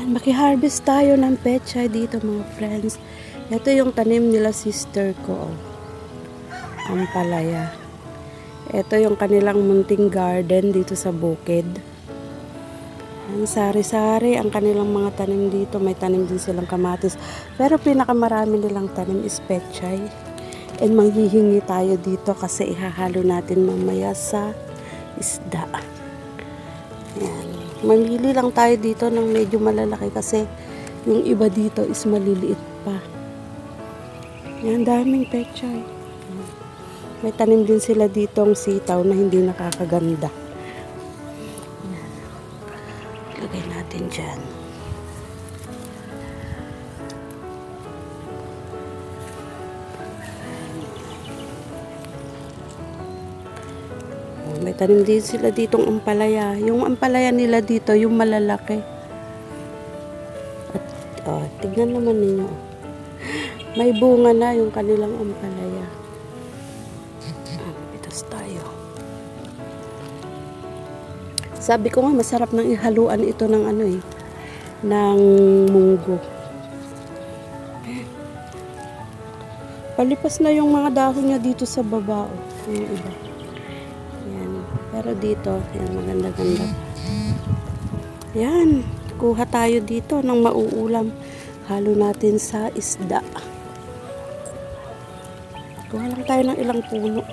Yan, maki-harvest tayo ng pechay dito mga friends. Ito yung tanim nila sister ko. Ang palaya. Ito yung kanilang munting garden dito sa bukid. Ang sari-sari ang kanilang mga tanim dito. May tanim din silang kamatis. Pero pinakamarami nilang tanim is pechay. And manghihingi tayo dito kasi ihahalo natin mamaya sa isda. Yan. Mamili lang tayo dito ng medyo malalaki kasi yung iba dito is maliliit pa. Yan, daming pechay. May tanim din sila ditong sitaw na hindi nakakaganda. Yan. Lagay natin dyan. May tanim din sila ditong ampalaya. Yung ampalaya nila dito, yung malalaki. At tignan naman ninyo. May bunga na yung kanilang ampalaya. Pitas tayo. Sabi ko nga, masarap nang ihaluan ito ng ng munggo. Palipas na yung mga dahon niya dito sa baba. Yung iba. Pero dito, yan, maganda-ganda. Yan, kuha tayo dito ng mauulam. Halo natin sa isda. Kuha lang tayo ng ilang puno.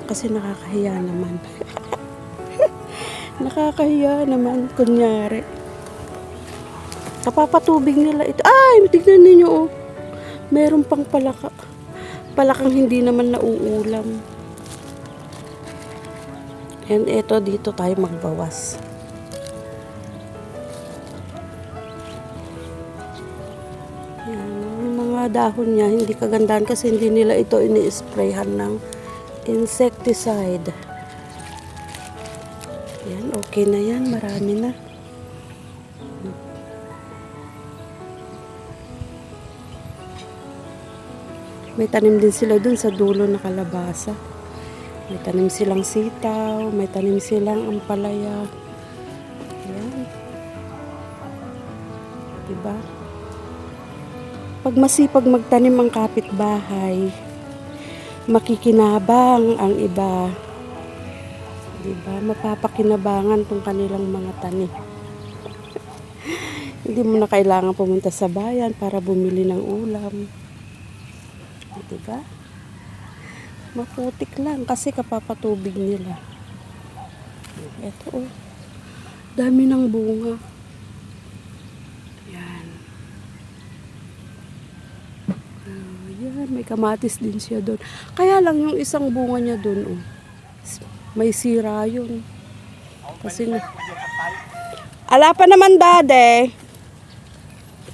Kasi nakakahiya naman. Nakakahiya naman, kunyari. Kapapatubig nila ito. Ay, tignan ninyo, oh. Meron pang palakang hindi naman nauulam. And ito, dito tayo magbawas. Yan, yung mga dahon niya, hindi kagandahan kasi hindi nila ito ini-sprayhan ng insecticide. Yan, okay na yan. Marami na. May tanim din sila dun sa dulo na kalabasa. May tanim silang sitaw, may tanim silang ampalaya. Ayan. Diba? Pag masipag magtanim ang kapitbahay, makikinabang ang iba. Diba? Mapapakinabangan tong kanilang mga tanim. Hindi mo na kailangan pumunta sa bayan para bumili ng ulam. Diba? Maputik lang kasi kapapatubig nila. Ito, oh. Dami ng bunga. Yan. Yan, may kamatis din siya doon. Kaya lang yung isang bunga niya doon, oh. May sira yun. Kasi na... Ala pa naman, dade.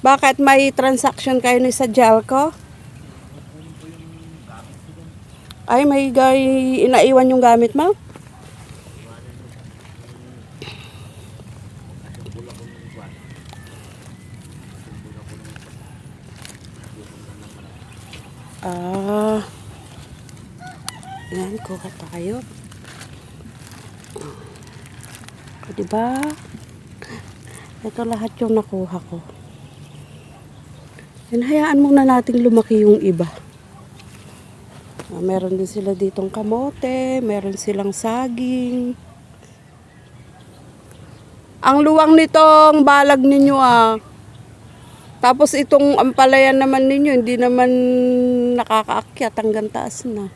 Bakit may transaction kayo ni sa Jalco? Ay, may inaiwan yung gamit mo? Yan, kuha tayo. Diba? Ito lahat yung nakuha ko. Yan, hayaan muna natin lumaki yung iba. Meron din sila ditong kamote, meron silang saging. Ang luwang nitong balag ninyo Tapos itong ampalayan naman ninyo, hindi naman nakakaakyat hanggang taas na.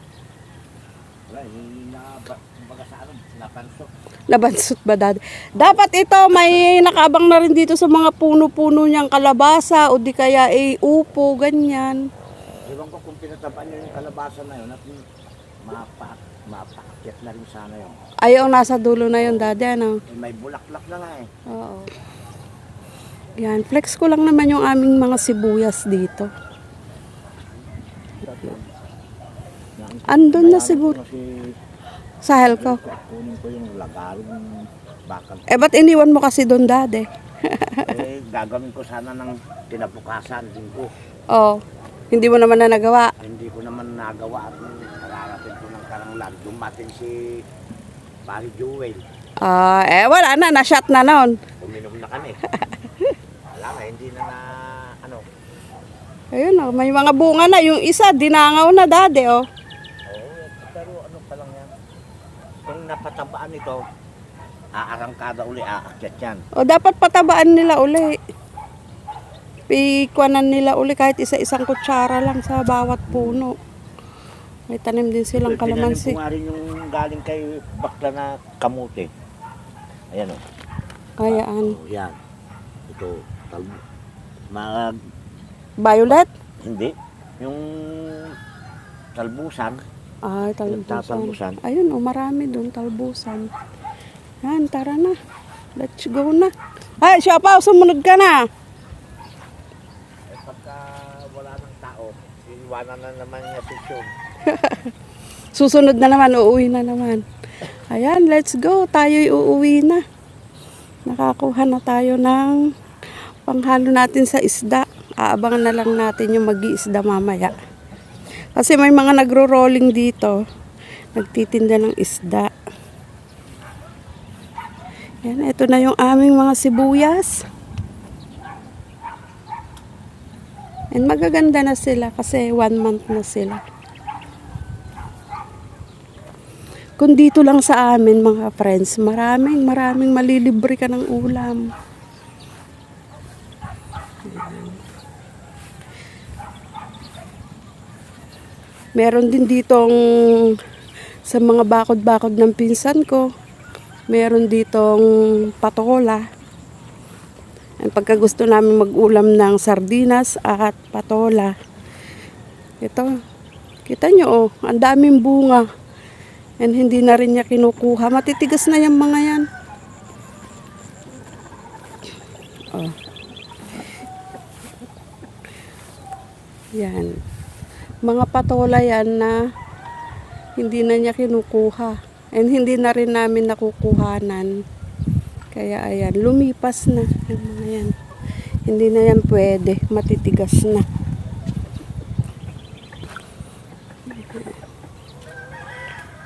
Nabansot ba dad? Dapat ito may nakaabang na rin dito sa mga puno-puno niyang kalabasa o di kaya upo, ganyan. Ewan ko kung pinatabaan nyo yung kalabasa na yun at mapaakyat na rin sana yun. Ayaw, nasa dulo na yun, dati, ano? May bulaklak na nga eh. Oo. Yan, flex ko lang naman yung aming mga sibuyas dito. Andun na siguro. Sahel ko. Kunin ko yung lagaring bakal. Ba't iniwan mo kasi doon, dati? Gagawin ko sana ng tinabukasan din ko. Oo. Hindi mo naman na nagawa. Hindi ko naman nagawa at kararating ko ng karanglan. Dumating si Pari Jewel. Wala na, na-shot na noon. Uminom na kami. wala na, hindi na ano. Ayun oh, may mga bunga na. Yung isa, dinangaw na dade oh. Oo, pero ano pa lang yan. Kung napatabaan ito, aarangkada uli, aakyat yan. O dapat patabaan nila uli. Pikwanan nila uli kahit isa-isang kutsara lang sa bawat puno. May tanim din silang Tinanim kalamansi. ko nga rin yung galing kay bakla na kamote. Ayan o. Kayaan. Oh, yan. Ito, mag, Violet? hindi. Yung talbusan. Ay, Talbusan. talbusan. Ayun oh, marami doon talbusan. Yan, tara na. Let's go na. Ay, siya pa, sumunod ka na. Eh, pagka wala ng tao, iiwanan na naman niya si Sean. Susunod na naman, uuwi na naman. Ayan, let's go. Tayo'y uuwi na. Nakakuha na tayo ng panghalo natin sa isda. Aabangan na lang natin yung mag-iisda mamaya. Kasi may mga nagro-rolling dito. Nagtitinda ng isda. Yan, ito na yung aming mga sibuyas. And magaganda na sila kasi 1 month na sila. Kung dito lang sa amin mga friends, maraming malilibre ka ng ulam. Meron din ditong sa mga bakod-bakod ng pinsan ko. Meron ditong patola. Ang pagka gusto namin mag-ulam ng sardinas at patola. Ito, kita nyo oh, ang daming bunga. And hindi na rin niya kinukuha. Matitigas na yung mga yan. Oh. Yan. Mga patola yan na hindi na niya kinukuha. And hindi na rin namin nakukuhanan. Kaya ayan, lumipas na yung mga yan. Hindi na yan pwede. Matitigas na.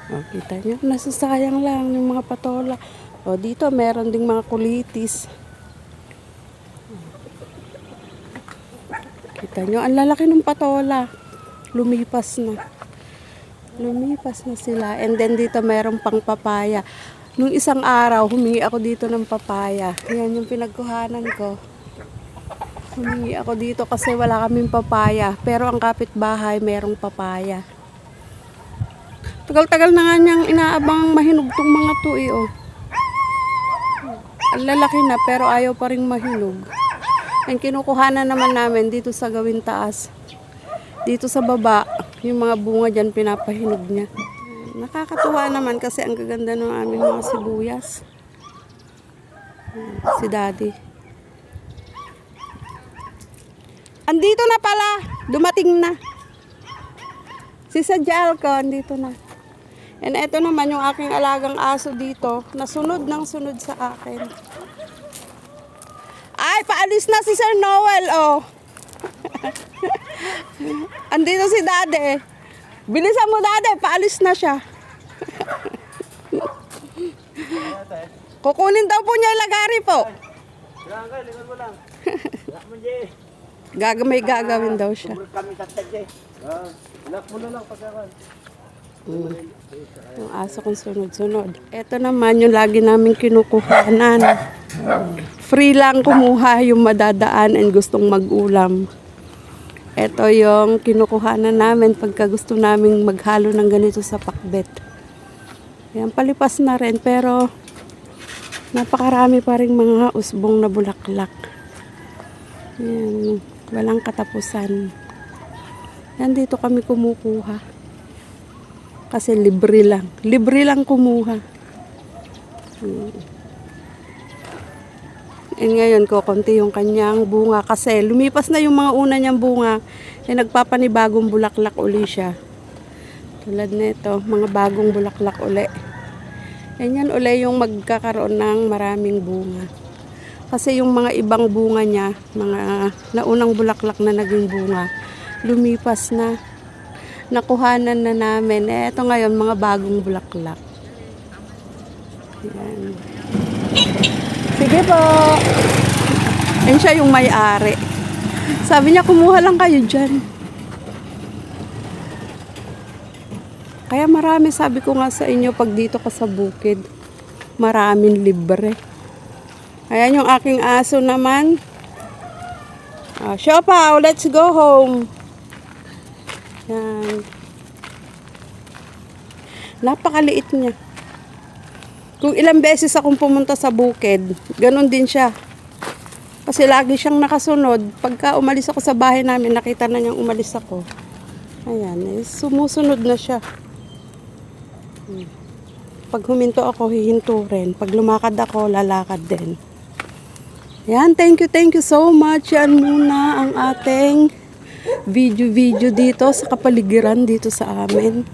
O, kita nyo, nasasayang lang yung mga patola. O, dito meron ding mga kulitis. Kita nyo, ang lalaki ng patola. Lumipas na. Lumipas na sila. And then dito meron pang papaya. Nung isang araw, humingi ako dito ng papaya. Yan yung pinagkuhanan ko. Humingi ako dito kasi wala kaming papaya. Pero ang kapitbahay, merong papaya. Tagal-tagal na nga niyang inaabang mahinog tong mga to eh, oh. Ang lalaki na pero ayaw pa rin mahinog. Ang kinukuhanan naman namin dito sa gawin taas. Dito sa baba, yung mga bunga dyan pinapahinog niya. Nakakatuwa naman kasi ang gaganda ng aming mga sibuyas. Si Daddy. Andito na pala. Dumating na. Si Sadyal ko, andito na. And eto naman yung aking alagang aso dito, na sunod ng sunod sa akin. Ay, paalis na si Sir Noel, oh. Andito si Daddy. Bilisan mo, Daddy, paalis na siya. Kukunin daw po niya yung lagari po. May gagawin daw siya. Yung aso kong sunod-sunod. Ito naman yung lagi namin kinukuhanan. Free lang kumuha yung madadaan and gustong mag-ulam. Ito yung kinukuhanan namin pagka gusto naming maghalo ng ganito sa pakbet. Yan, palipas na rin pero napakarami pa rin mga usbong na bulaklak. Yan, walang katapusan. Yan, dito kami kumukuha. Kasi libre lang. Libre lang kumuha. And ngayon ko, konti yung kanyang bunga. Kasi lumipas na yung mga una niyang bunga. Eh, nagpapanibagong bulaklak uli siya. Tulad nito, mga bagong bulaklak uli. Yan uli yung magkakaroon ng maraming bunga. Kasi yung mga ibang bunga niya, mga naunang bulaklak na naging bunga, lumipas na. Nakuhanan na namin. Eh, ito ngayon, mga bagong bulaklak. Yan. Sige po. Ayun siya yung may-ari. Sabi niya, kumuha lang kayo dyan. Kaya marami, sabi ko nga sa inyo, pag dito ka sa bukid, maraming libre. Ayan yung aking aso naman. Siopaw, let's go home. Yan. Napakaliit niya. Kung ilang beses akong pumunta sa bukid, ganun din siya. Kasi lagi siyang nakasunod. Pagka umalis ako sa bahay namin, nakita na niyang umalis ako. Ayan, sumusunod na siya. Pag huminto ako, hihinto rin. Pag lumakad ako, lalakad din. Yan, thank you so much. Yan muna ang ating video dito sa kapaligiran dito sa amin.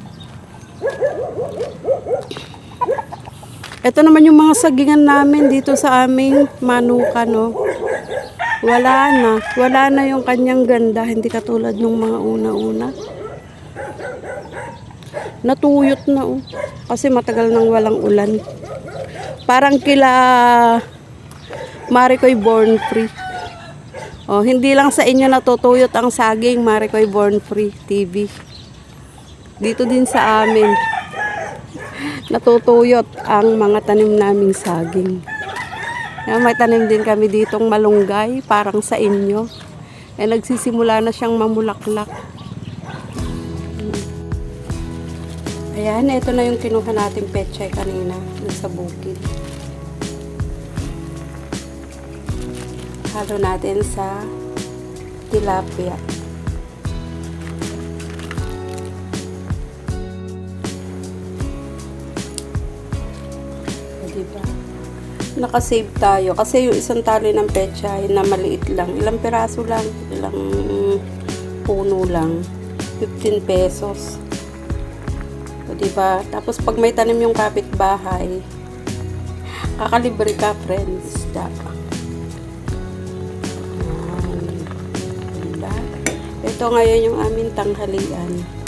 Ito naman yung mga sagingan namin dito sa aming manukan, no. Wala na yung kanyang ganda, hindi katulad nung mga una-una. Natuyot na, oh. Kasi matagal nang walang ulan. Parang kila Maricoy Born Free. Oh, hindi lang sa inyo natutuyot ang saging, Maricoy Born Free TV. Dito din sa amin natutuyot ang mga tanim naming saging. May tanim din kami ditong malunggay, parang sa inyo. Nagsisimula na siyang mamulaklak. Ayan, ito na yung kinuha nating pechay kanina sa bukid. Halo natin sa tilapia. Diba? Nakasave tayo kasi yung isang tali ng pechay na maliit lang, ilang piraso lang, ilang puno lang, 15 pesos. O diba? Tapos pag may tanim yung kapitbahay, kakalibre ka, friends. Diba? Ito ngayon yung aming tanghalian.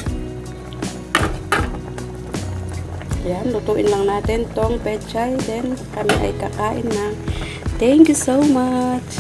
Ayan, lutuin lang natin tong pechay. Then, kami ay kakain na. Thank you so much!